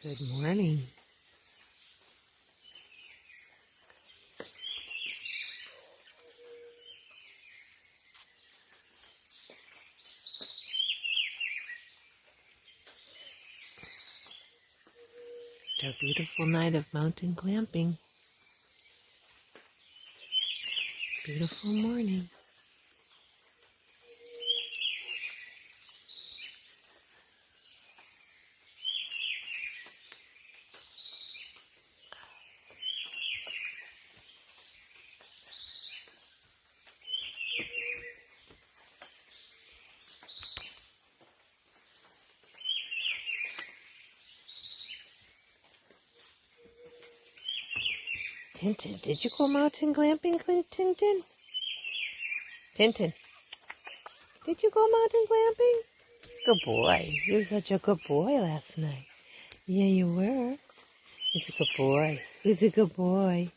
Good morning. It's our beautiful night of mountain glamping. Beautiful morning. Tintin, did you go mountain glamping, Tintin? Tintin, did you go mountain glamping? Good boy. You were such a good boy last night. Yeah, you were. He's a good boy. He's a good boy.